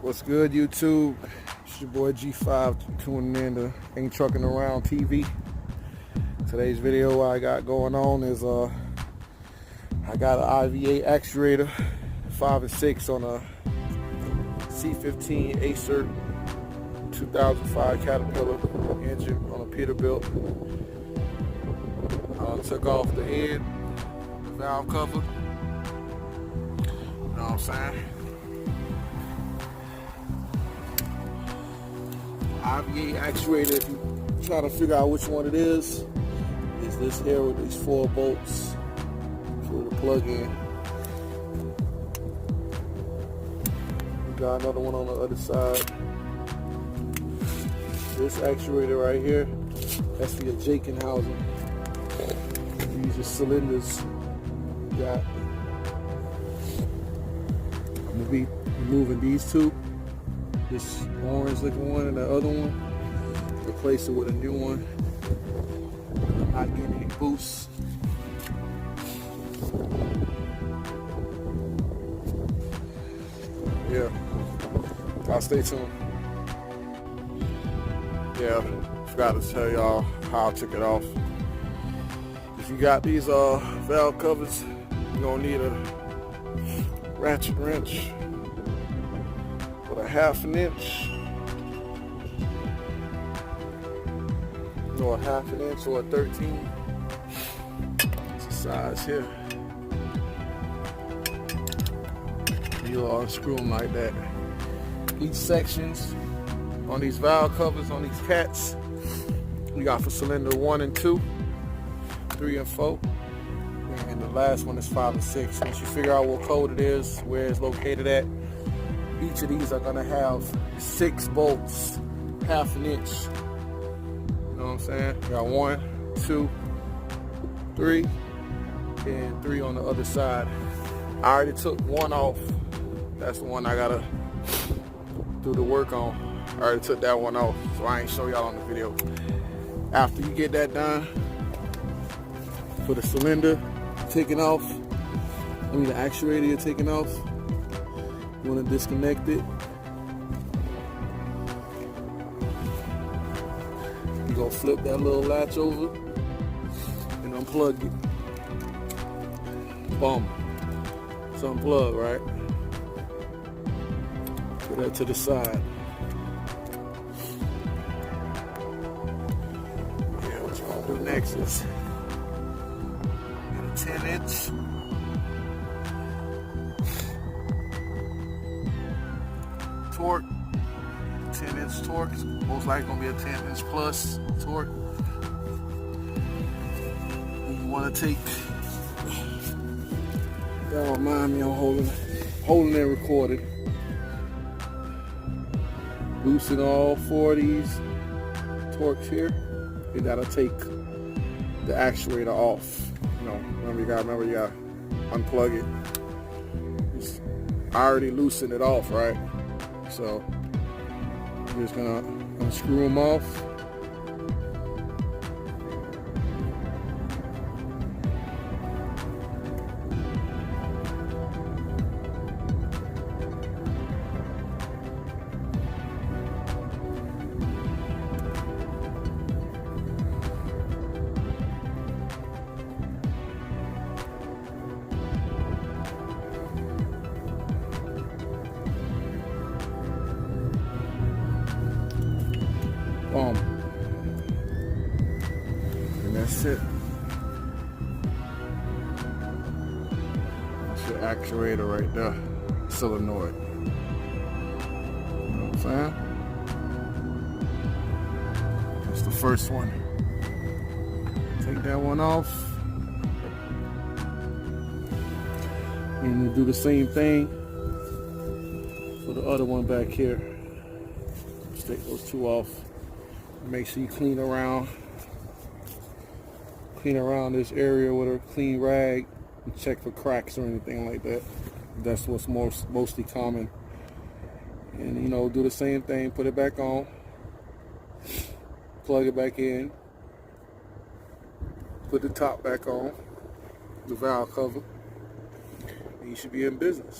What's good, YouTube? It's your boy G5 tuning in to Ain't Trucking Around TV. Today's video I got going on is I got an IVA actuator 5 and 6 on a C15 Acer 2005 Caterpillar engine on a Peterbilt. Took off the head, the valve cover. You know what I'm saying? IVA actuator, if you try to figure out which one it is this here with these 4 bolts for the plug-in. We got another one on the other side. This actuator right here, that's for your jaking housing. These are cylinders we got. I'm gonna be removing these two. This orange looking one and the other one. Replace it with a new one. I'm not getting any boosts. Yeah, y'all stay tuned. Yeah, forgot to tell y'all how I took it off. If you got these valve covers, you're gonna need a ratchet wrench with a 1/2 inch, or a 1/2 inch, or a 13. It's the size here. You'll unscrew them like that. Each sections on these valve covers on these cats, we got for cylinder 1 and 2, 3 and 4, and the last one is 5 and 6. Once you figure out what code it is, where it's located at, each of these are gonna have 6 bolts, 1/2 inch. You know what I'm saying? We got 1, 2, 3, and 3 on the other side. I already took one off. That's the one I gotta do the work on. I already took that one off, so I ain't show y'all on the video. After you get that done, for the cylinder taken off, the actuator you're taking off, you want to disconnect it. You're going to flip that little latch over and unplug it. Boom. It's unplugged, right? Put that to the side. Yeah, what you're going to do next is get a 10-inch. Torque, 10-inch torque. Most likely gonna be a 10-inch plus torque. And you want to take. Don't mind me on holding and recording. Loosen all 4 of these torques here. You gotta take the actuator off. You know, remember you gotta unplug it. I already loosened it off, right? So I'm just gonna unscrew them off. Boom. And that's it. That's your actuator right there. Solenoid. You know what I'm saying? That's the first one. Take that one off. And we'll do the same thing for the other one back here. Just take those 2 off. Make sure you clean around this area with a clean rag and check for cracks or anything like that. That's what's mostly common. And you know, do the same thing, put it back on, plug it back in, put the top back on, the valve cover, and you should be in business.